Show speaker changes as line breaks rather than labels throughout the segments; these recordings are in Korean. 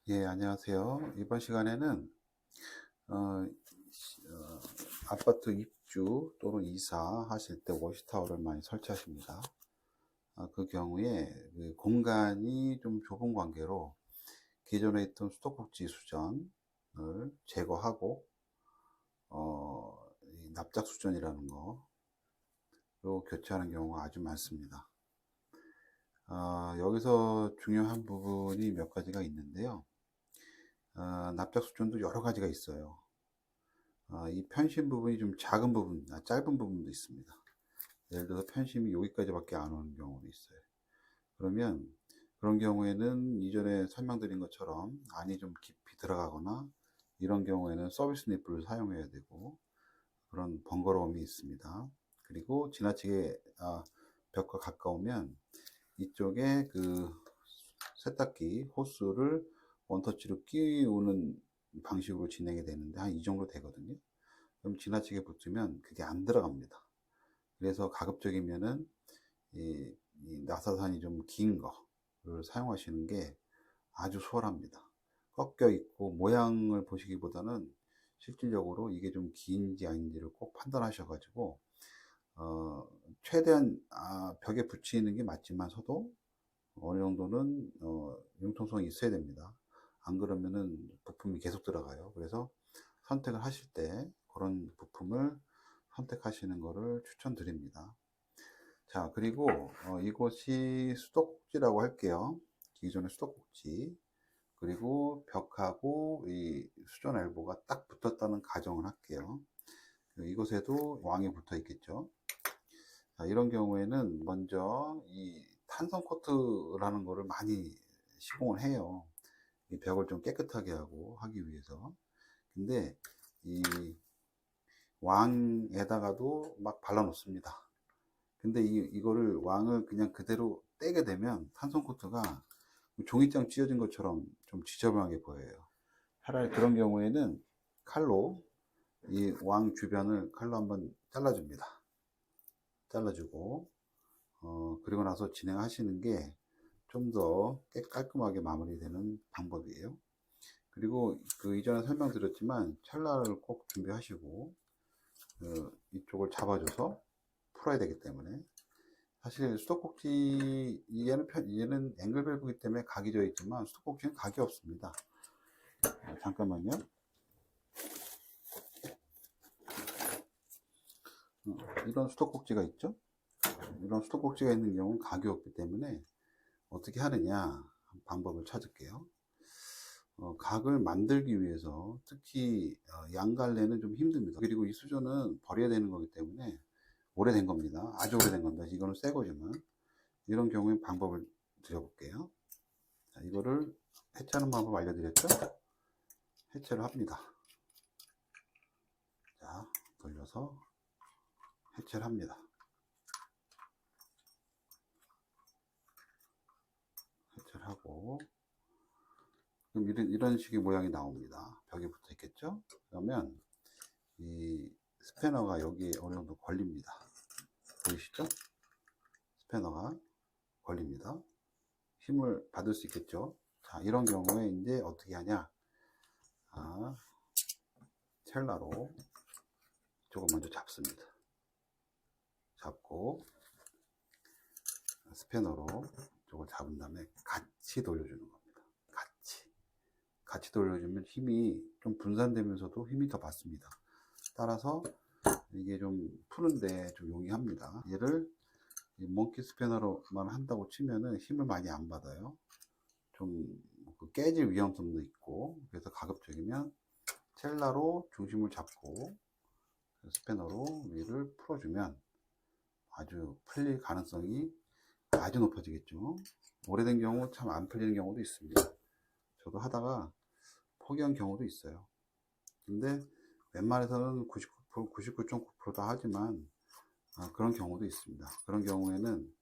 예, 안녕하세요. 이번 시간에는 어, 아파트 입주 또는 이사하실 때 워시타워를 많이 설치하십니다. 그 경우에 그 공간이 좀 좁은 관계로 기존에 있던 수도꼭지 수전을 제거하고 이 납작 수전이라는 거로 교체하는 경우가 아주 많습니다. 여기서 중요한 부분이 몇 가지가 있는데요. 납작 수전도 여러 가지가 있어요. 이 편심 부분이 좀 작은 부분, 짧은 부분도 있습니다. 예를 들어서 편심이 여기까지밖에 안 오는 경우도 있어요. 그러면 그런 경우에는 이전에 설명드린 것처럼 안이 좀 깊이 들어가거나 이런 경우에는 서비스 니플을 사용해야 되고 그런 번거로움이 있습니다. 그리고 지나치게 벽과 가까우면 이쪽에 그 세탁기 호스를 원터치로 끼우는 방식으로 진행이 되는데 한 이 정도 되거든요. 그럼 지나치게 붙으면 그게 안 들어갑니다. 그래서 가급적이면은 이 나사선이 좀 긴 거를 사용하시는 게 아주 수월합니다. 꺾여 있고 모양을 보시기보다는 실질적으로 이게 좀 긴지 아닌지를 꼭 판단하셔가지고 최대한 벽에 붙이는 게 맞지만서도 어느 정도는 융통성이 있어야 됩니다. 안 그러면은 부품이 계속 들어가요. 그래서 선택을 하실 때 그런 부품을 선택하시는 것을 추천드립니다. 자, 그리고 이곳이 수도꼭지라고 할게요. 기존의 수도꼭지. 그리고 벽하고 이 수전 엘보가 딱 붙었다는 가정을 할게요. 이곳에도 왕이 붙어 있겠죠. 자, 이런 경우에는 먼저 이 탄성 코트라는 거를 많이 시공을 해요. 이 벽을 좀 깨끗하게 하기 위해서. 근데 이 왕에다가도 막 발라 놓습니다. 근데 이거를 왕을 그냥 그대로 떼게 되면 탄성 코트가 종이장 찢어진 것처럼 좀 지저분하게 보여요. 차라리 그런 경우에는 칼로 이 왕 주변을 칼로 한번 잘라줍니다. 잘라주고 그리고 나서 진행하시는 게 좀 더 깔끔하게 마무리되는 방법이에요. 그리고 그 이전에 설명드렸지만 찰나를 꼭 준비하시고 이쪽을 잡아줘서 풀어야 되기 때문에 사실 수도꼭지 얘는 앵글 밸브이기 때문에 각이 져 있지만 수도꼭지는 각이 없습니다. 잠깐만요. 이런 수도꼭지가 있죠. 이런 수도꼭지가 있는 경우는 각이 없기 때문에 어떻게 하느냐 방법을 찾을게요. 각을 만들기 위해서 특히 양갈래는 좀 힘듭니다. 그리고 이 수조는 버려야 되는 거기 때문에 오래된 겁니다. 아주 오래된 겁니다. 이거는 새 거지만 이런 경우에 방법을 드려볼게요. 자, 이거를 해체하는 방법 알려드렸죠? 해체를 합니다. 자, 돌려서 해체를 합니다. 해체를 하고 그럼 이런 식의 모양이 나옵니다. 벽에 붙어 있겠죠? 그러면 이 스패너가 여기에 어느 정도 걸립니다. 보이시죠? 스패너가 걸립니다. 힘을 받을 수 있겠죠? 자, 이런 경우에 이제 어떻게 하냐? 첼라로 이쪽을 먼저 잡습니다. 잡고 스패너로 이쪽을 잡은 다음에 같이 돌려주는 겁니다. 같이 돌려주면 힘이 좀 분산되면서도 힘이 더 받습니다. 따라서 이게 좀 푸는데 좀 용이합니다. 얘를 몽키 스패너로만 한다고 치면은 힘을 많이 안 받아요. 좀 깨질 위험성도 있고 그래서 가급적이면 첼라로 중심을 잡고 스패너로 위를 풀어주면 아주 풀릴 가능성이 아주 높아지겠죠. 오래된 경우 참 안 풀리는 경우도 있습니다. 저도 하다가 포기한 경우도 있어요. 근데 웬만해서는 99.9%다 하지만 그런 경우도 있습니다. 그런 경우에는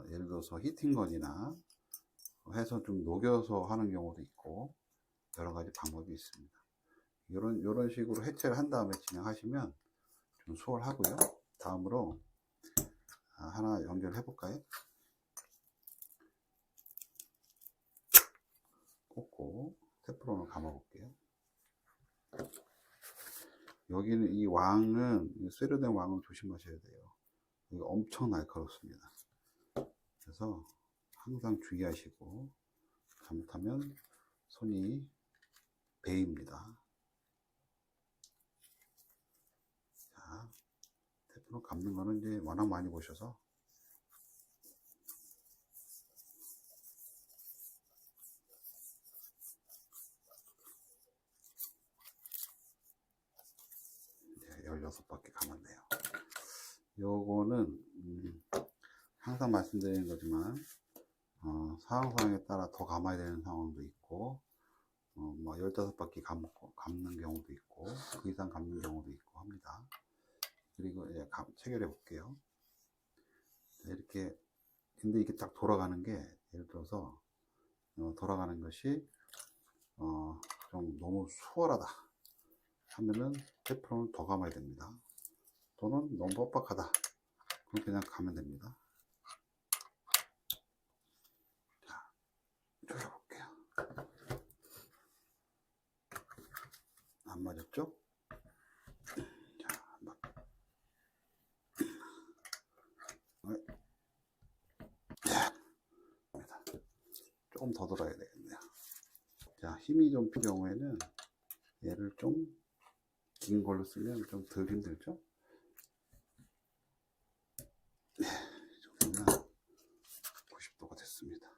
예를 들어서 히팅건이나 해서 좀 녹여서 하는 경우도 있고 여러 가지 방법이 있습니다. 이런 식으로 해체를 한 다음에 진행하시면 좀 수월하고요. 다음으로 하나 연결해 볼까요? 꽂고 테프론을 감아 볼게요. 여기는 이 왕은, 쇠로된 왕은 조심하셔야 돼요. 이거 엄청 날카롭습니다. 그래서 항상 주의하시고, 잘못하면 손이 베입니다. 자, 테프론 감는 거는 이제 워낙 많이 보셔서 이제 16바퀴 감았네요. 요거는 항상 말씀드리는 거지만 상황에 따라 더 감아야 되는 상황도 있고 뭐 15바퀴 감는 경우도 있고 그 이상 감는 경우도 있고 합니다. 그리고 이제 체결해 볼게요. 이렇게 근데 이게 딱 돌아가는 게 예를 들어서 돌아가는 것이 좀 너무 수월하다 하면은 테프론을 더 감아야 됩니다. 또는 너무 뻑뻑하다 그럼 그냥 가면 됩니다. 자, 조여볼게요. 안 맞았죠? 자, 한번. 조금 더 돌아야 되겠네요. 자, 힘이 좀 필요한 경우에는 얘를 좀 긴 걸로 쓰면 좀 덜 힘들죠? 네, 이 정도면 90도가 됐습니다.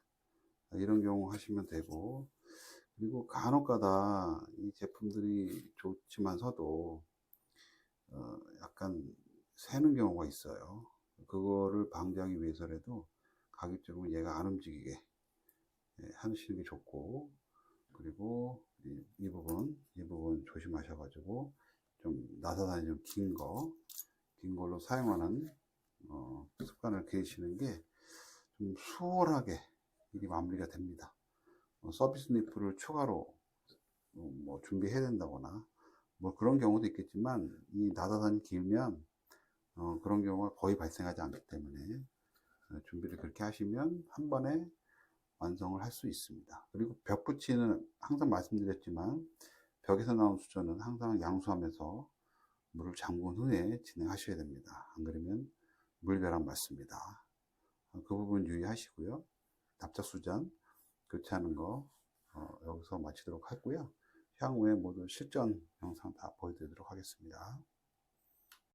이런 경우 하시면 되고, 그리고 간혹가다 이 제품들이 좋지만서도 약간 새는 경우가 있어요. 그거를 방지하기 위해서라도 가급적이면 얘가 안 움직이게 하시는 게 좋고, 그리고 이 부분 조심하셔가지고 좀 나사단이 좀 긴 걸로 사용하는 습관을 기르시는 게 좀 수월하게 일이 마무리가 됩니다. 서비스 니프를 추가로 뭐 준비해야 된다거나 뭐 그런 경우도 있겠지만 이 나사단이 길면 그런 경우가 거의 발생하지 않기 때문에 준비를 그렇게 하시면 한 번에 완성을 할 수 있습니다. 그리고 벽 붙이는 항상 말씀드렸지만 벽에서 나온 수전은 항상 양수하면서 물을 잠근 후에 진행하셔야 됩니다. 안 그러면 물벼락 맞습니다. 그 부분 유의하시고요. 납작 수전 교체하는 거 여기서 마치도록 하고요. 향후에 모든 실전 영상 다 보여드리도록 하겠습니다.